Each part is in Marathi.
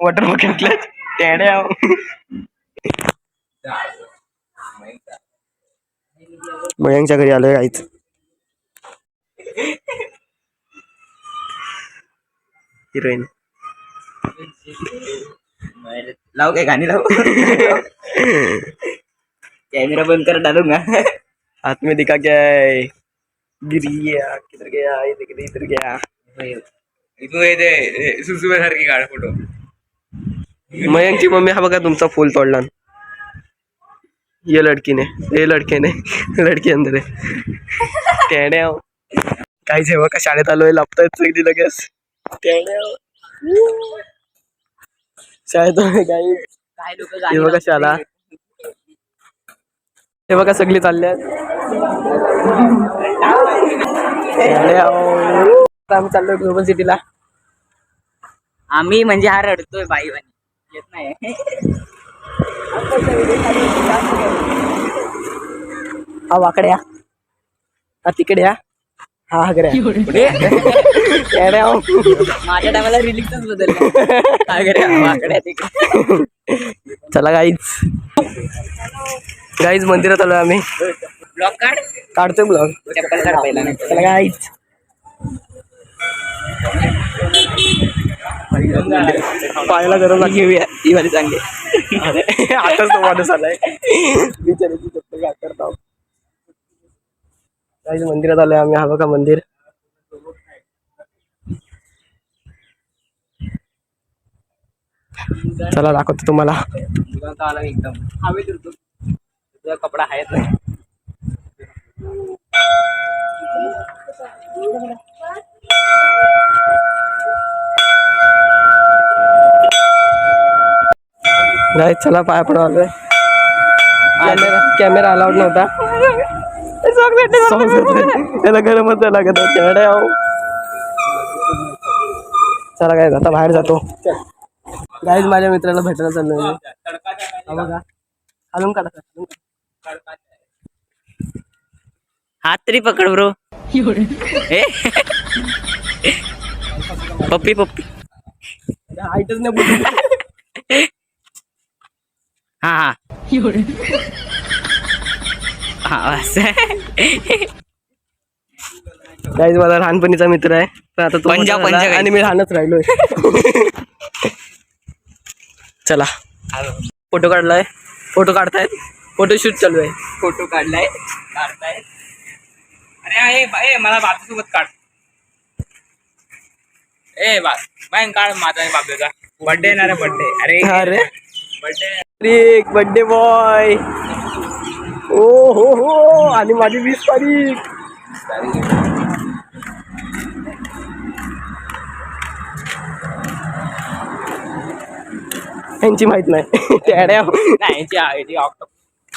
वॉटर बघितलं टेड्या मयांच्या घरी आलोय आईच हिरोईन लाव काय गाणी लाव कैमरा बंद कर डालूंगा हाथ में दिखा क्या है गिर गया किधर गया इधर गया सुसुबासारखी काढ फोटो मयंकची मम्मी हा बघा तुमचा फूल तोडला ये लड़के ने लड़की अंदर आहे टेड्या काही जेव्हा का शाळेत आलोय लपतायत सगळी लगेच शाळेत काही काय लोक हे बघा शाळा हे बघा सगळी चालल्यात आम्ही चाललोय ग्लोबल सिटीला आम्ही म्हणजे हा रडतोय बाई वाणी येत नाही हा वाकड्या हा तिकड्या हा हगड्या माझ्या टायमाला रिलीजच बदलला चला गाईज मंदिरात आलोय आम्ही ब्लॉग काढतोय ब्लॉग चप्पल काढ पहिला चला गाईज पायाला गरम घेऊया ही वाली चांगली आताच तो माणूस आलाय बिचाराची चप्पल काय करता गाईज मंदिरात आलोय आम्ही हा बघा मंदिर चला दाखवतो तुम्हाला आला एकदम हवेत उडतो तुझा कपडा आहेच नाही गाईज चला पाया पडून आलोय कॅमेरा अलाउड नव्हता त्याला गरमच लागत चला गाईज आता बाहेर जातो गाईज माझ्या मित्राला भेटायला चाललोय बघा हालून काढा हात तरी पकड ब्रो पप्पी पप्पी हाईटच नाही बोलत हा हा असं गाईज माझा लहानपणीचा मित्र आहे पण आता तो पंजा मोठा झाला आणि मी लहानच राहिलोय चला फोटो काढलाय फोटो काढतायत फोटोशूट चालू आहे फोटो काढलाय अरे मला बाबूसोबत काढ बाय काढ माझा बाबूचा बर्थडे येणार आहे बर्थडे अरे बर्थडे बर्थडे बॉय ओ हो आणि माझी 20 तारीख यांची माहित नाही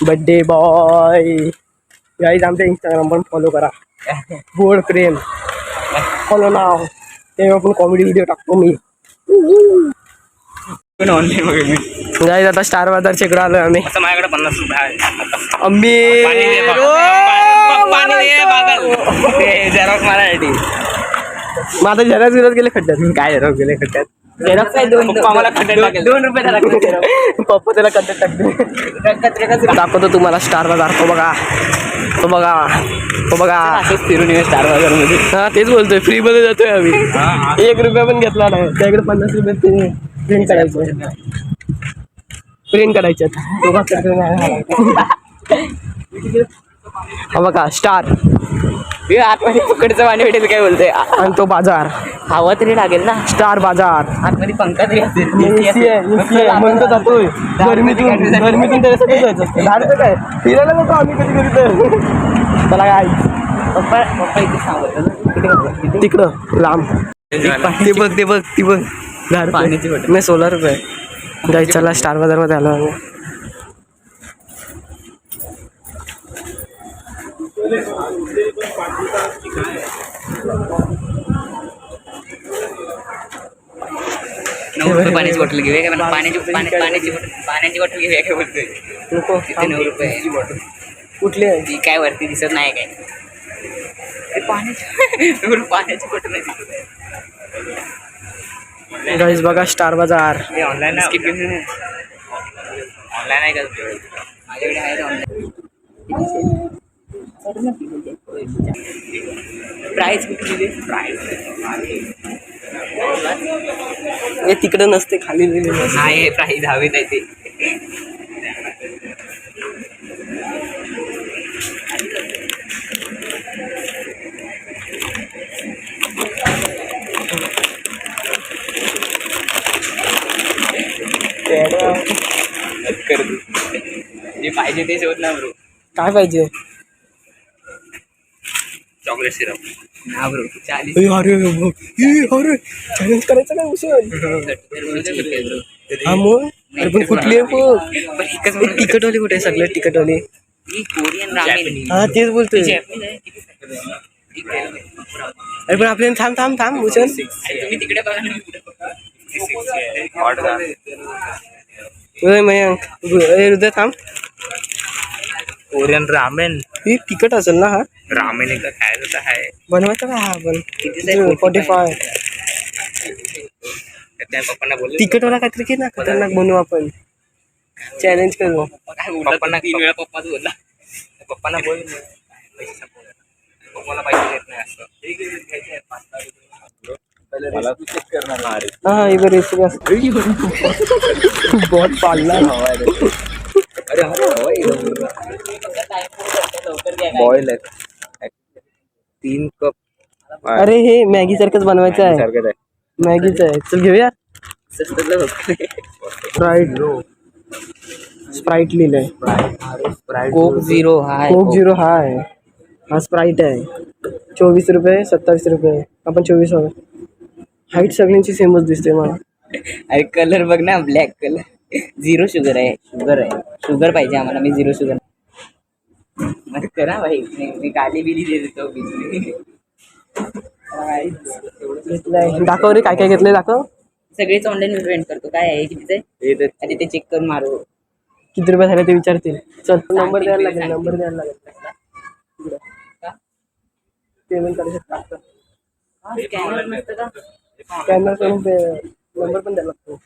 बर्थडे बॉय गाईज आमच्या इंस्टाग्राम पण फॉलो करा गोड प्रेम फॉलो नाव तेव्हा पण कॉमेडी व्हिडिओ टाकतो मी गाईज आता स्टार बाजारच्या इकडे आलोय आम्ही माझ्याकडे 50 रुपये आहे आम्ही झेरॉक्स मारायसाठी माझा झेरॉक्स विरोध गेले खड्ड्यात काय झेरॉक्स गेले खड्ड्यात झेरॉक्स आहे आम्हाला खड्ड्यात 2 रुपये लागले पप्पा त्याला खड्ड्यात टाकते दाखवतो तुम्हाला स्टार बाजार तो बघा असंच फिरून ये स्टार बाजार मध्ये हा तेच बोलतोय फ्री मध्ये जातोय आम्ही 1 रुपया पण घेतला नाही त्याकडे 50 रुपये ते प्रिंट करायचं प्रिंट करायच्यात हा बघा स्टार आतमध्ये फुकटचं पाणी भेटेल काय बोलतोय आणि तो बाजार हवा तरी लागेल ना स्टार बाजार आतमध्ये पंखा तरी असेल म्हणतो जातोय गरमीतून त्याच्यासाठी जायचं असतं धाडचं काय फिरायला नको आम्ही कधी कधी तर त्याला काय पप्पा इथे सांगतो तिकडं लांब ते बघ पाण्याची बॉटल नाही 16 रुपये गाई चला स्टार बाजार मध्ये आलो आम्ही पाण्याची बॉटल घेऊया का पाण्याची बॉटल घेऊया काय बोलतोय नको तिथे 9 रुपये कुठली आहे ती काय वरती दिसत नाही काय पाण्याची फोटो नाही गाईज बघा स्टार बाजार. ऑनलाईन ऑनलाईन आहे का माझ्याकडे आहे ऑनलाईन. प्राईस कुठली प्राईस हे तिकडे नसते, खाली लिहिलेलं असते. नाही प्राईस हवेत आहे ते. जे पाहिजे तेच होत ना ब्रो. काय पाहिजे? चॉकलेट सिरप ना ब्रो 40. अरे चॅलेंज करायचं काय उशीर. हा मग अरे पण कुठली आहे पण तिकटवाली कुठे आहे? सगळं तिकटवाली. Korean ramen. हा तेच बोलतोय. अरे पण आपल्याला थांब थांब थांब भूषण. तुम्ही तिकडे बघा ना. मयंक हृदय थांब. कोरियन रामेन ही तिकट असेल ना? हा रामेन एकदा खायचं आहे. बनवायचं का? हा पण 45. त्या पप्पांना बोलले तिकटवाला काहीतरी की ना खतरनाक बनवू आपण. चॅलेंज करू. पप्पांना 3 वेळा पप्पाच बोलला. पप्पांना बोल पप्पाला पैसे देत नाही असं. मला तू चेक करणार. हा ही बरी रेसिपी असते. बहुत पाडला. अरे बॉईल आहे 3 कप. अरे हे मॅगी सारखंच बनवायचं आहे. सारखंच आहे. मॅगीच आहे. चल घेऊया. स्प्राईट लिहिलंय. कोक 0 हाय. कोक 0 हाय. हा स्प्राईट आहे. 24 रुपये 27 रुपये. आपण 24 हवं. हाईट सगळ्यांची सेमच दिसते मला. अरे कलर बघ ना ब्लॅक कलर. 0 शुगर आहे. शुगर पाहिजे आम्हाला. मी 0 शुगर मग करा भाई. मी गाली बिली दे देतो. दाखव रे काय काय घेतलंय दाखव. सगळेच ऑनलाईन पेमेंट करतो. काय आहे कितीचं आहे ते चेक करून मारू. किती रुपये झाले ते विचारतील. चल नंबर द्यायला लागेल. नंबर द्यायला लागेल. पेमेंट करू शकता. स्कॅनर नसतं का? स्कॅनर करून नंबर पण द्यायला लागतो.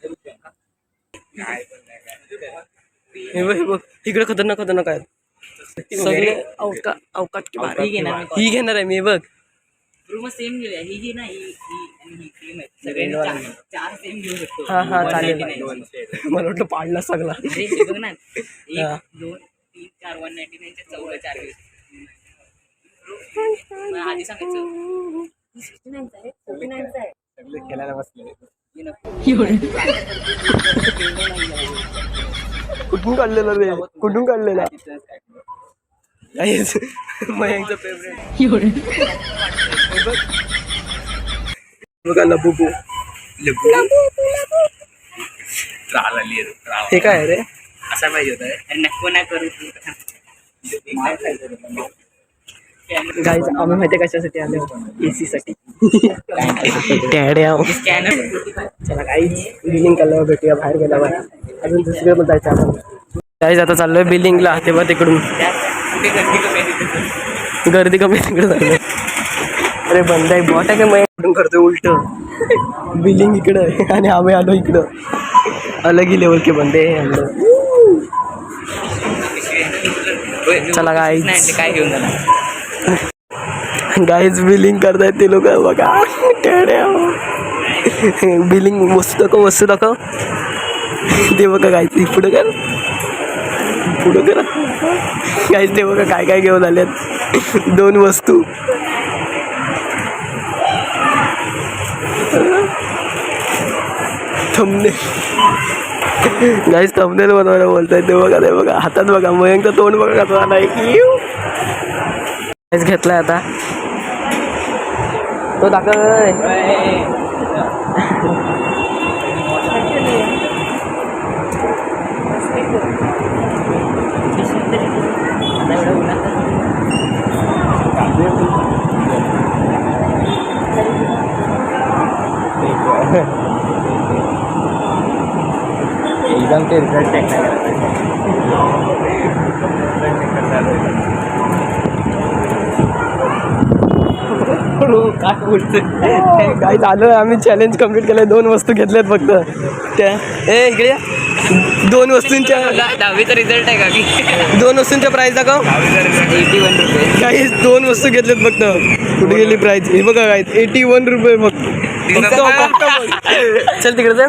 हे बघ इकडे खतरनाक खतरनाक आहेत सगळे. अवकाश की बाहेर. ही घेणार आहे मी. बघ रूम सेम घेऊया. ही घे ना. ही आणि ही सेम आहे. सगळ्यांनी 4 सेम घेऊ शकतो. हा हा चालेल. मला वाटलं पाडला सगळा. अरे हे बघ ना. 1 2 3 4 199 चे 4 घेऊ. आधी सांगायचं 69 आहे 49 आहे. सगळे खेळायला बसले. कुठून काढलेला रे? कुठून काढलेला? मयंकचं फेवरेट. बघा लबुबू. हे काय रे? असा पाहिजे होता. नको ना करू. गाईज आम्ही माहिती कशासाठी आलो? AC साठी. चला गाईज बिलिंग करायला भेटूया. बाहेर गेल्यावर अजून दुसरीकडे पण जायचं आपण. गाईज आता चाललोय बिलिंगला. तेव्हा तिकडून गर्दी कमी तिकडे चाललोय. अरे बंद आहे. बॉट आहे का? मग इकडून करतोय उलट. बिलिंग इकडं आणि आम्ही आलो इकडं. अलग ही लेवल के बंदे हम लोग. चला गाईज. काय घेऊन जाणार? गाईज बिलिंग करतायत ते लोक. बघा बिलिंग वस्तू दाखव. वस्तू दाखव. ते बघा गाईज. पुढं कर. पुढं करा गाईज. ते बघा काय काय घेऊन आल्यात. 2 वस्तू. Thumbnail guys. थंबनेल बनवायला बोलतायत ते बघा. ते बघा हातात बघा. मयंकचं तोंड बघा कसं आलाय की. गाईज घेतलाय आता तो दाखव. एकदम ते रिझल्ट चेक नाही करायचं. करू काय बोलतोय काही झालं आम्ही चॅलेंज कम्प्लीट केलंय 2 वस्तू घेतल्यात फक्त त्या इकडे या. 2 वस्तूंच्या 10वीचा रिझल्ट आहे का की 2 वस्तूंच्या प्राईस दाखव 81 रुपये काही 2 वस्तू घेतल्यात फक्त कुठे गेली प्राईस हे बघा काय 81 रुपये फक्त चल तिकडे चल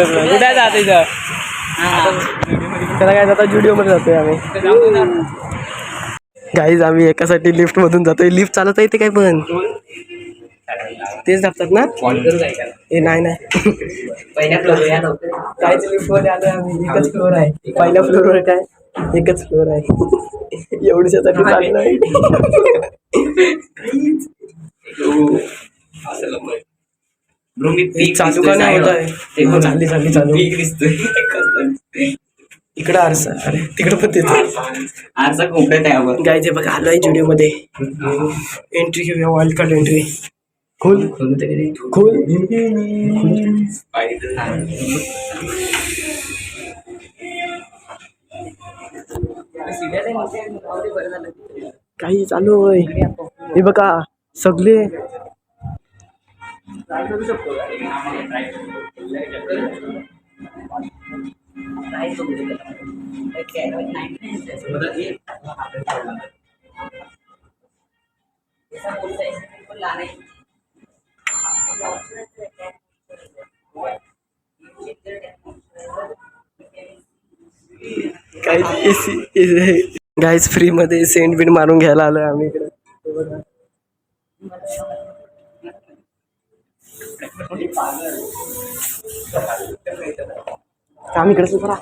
कुठे जात इथं त्याला काय जाता जुडिओमध्ये जातोय आम्ही गाईज आम्ही एकासाठी लिफ्ट मधून जातोय लिफ्ट चालवता येते काय पण तेच दाबतात ना हे नाही पहिल्या फ्लोर कायच लिफ्ट मध्ये आलोय आम्ही एकच फ्लोअर आहे पहिल्या फ्लोअरवर काय एकच फ्लोअर आहे एवढ्यासाठी चाललोय चालू का नाही होत आहे चालली चालू इकडं आरसा अरे तिकडं पण तेच आरसा कोपऱ्यात आहे आपण गायचे बघा आलोय जुडिओ मध्ये एंट्री घेऊया वाईल्ड कार्ड एंट्री खोल काही चालू आहे हे बघा सगळे गाईज फ्री मध्ये सेंट बीट मारून घ्यायला आलोय आम्ही इकडे काम इकडे सुद्धा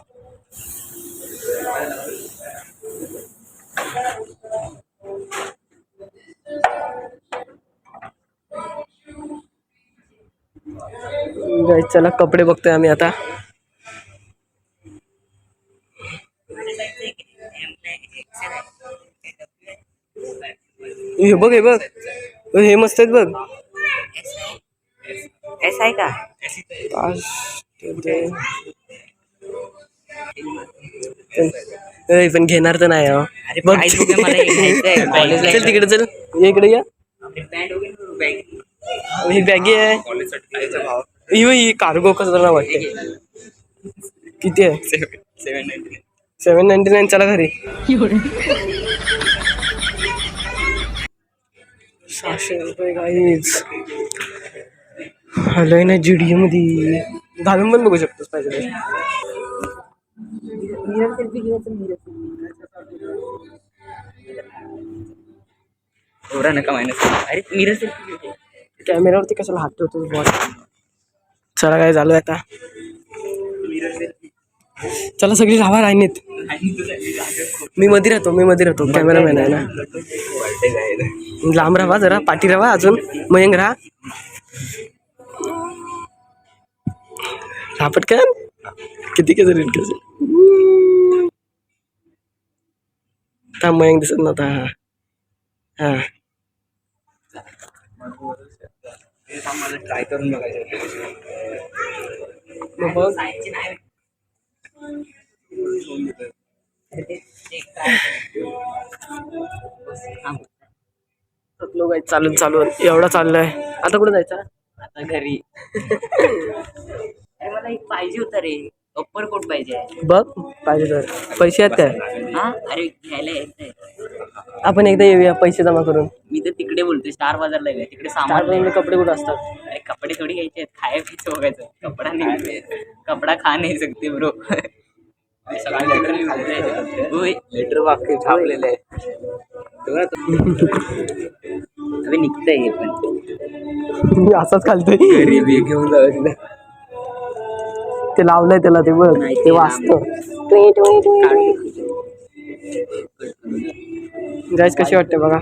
गाईज चला कपडे बघतोय आम्ही आता हे बघ हे मस्त आहेत बघ ऐसा आहे का पण घेणार तर नाही बघ चल तिकडे चल इकडे या ही बॅगी आहे ही कार्गो कसं नाव वाटते किती आहे 799 चला घरी 600 रुपये गाईज आलोय ना जुडिओ मध्ये घालून पण बघू शकतोस पाहिजे नका मायनस अरे मिरर सेल्फी कॅमेरावरती कशाला हात ठेवतो बॉस चला काय झालं आता चला सगळी राहा राहिनीत मी मध्ये राहतो कॅमेरामॅन आहे ना लांब राहा जरा पाठी राहा अजून मयंग राहा पटकन किती कसं रेट कसं मयंग दिसत नव्हता हा ट्राय करून बघायचं चालून एवढा चाललंय आता कुठे जायचं आता घरी अरे मला एक पाहिजे होता रे अप्पर कोट पाहिजे बघ पाहिजे तर पैसे आहेत काय हा अरे घ्यायला यायचंय आपण एकदा येऊया पैसे जमा करून मी तर तिकडे बोलतोय स्टार बाजारला आहे तिकडे चार सामान महिने कपडे कुठे असतात अरे कपडे थोडी घ्यायचे आहेत खाय पियचं बघायचं कपडा नाही कपडा खा नाही सकते ब्रो लेटर बाकी छापलेलं आहे अरे निघतंय हे पण मी असाच घालतोय गरीबी घेऊन जाऊ ते लावलंय त्याला ते बघ ते वाचतं गाईज कशी वाटते बघा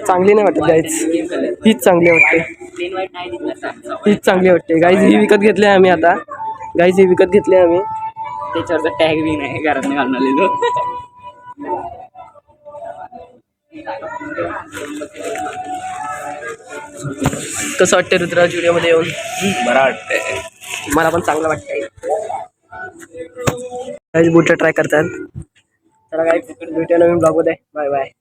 चांगली नाही वाटत गाईज हीच चांगली वाटते हीच चांगली वाटते गाईज ही विकत घेतली आम्ही आता गाईज ही विकत घेतली आम्ही त्याच्यावरचा टॅग बी नाही घरात घालून आलेलो कसं वाटतं रुद्राज व्हिडिओमध्ये येऊन बरं वाटतंय मला पण चांगलं वाटतंय गाईज बूट ट्राय करतात चला गाईज भेटूया नवीन ब्लॉगमध्ये बाय बाय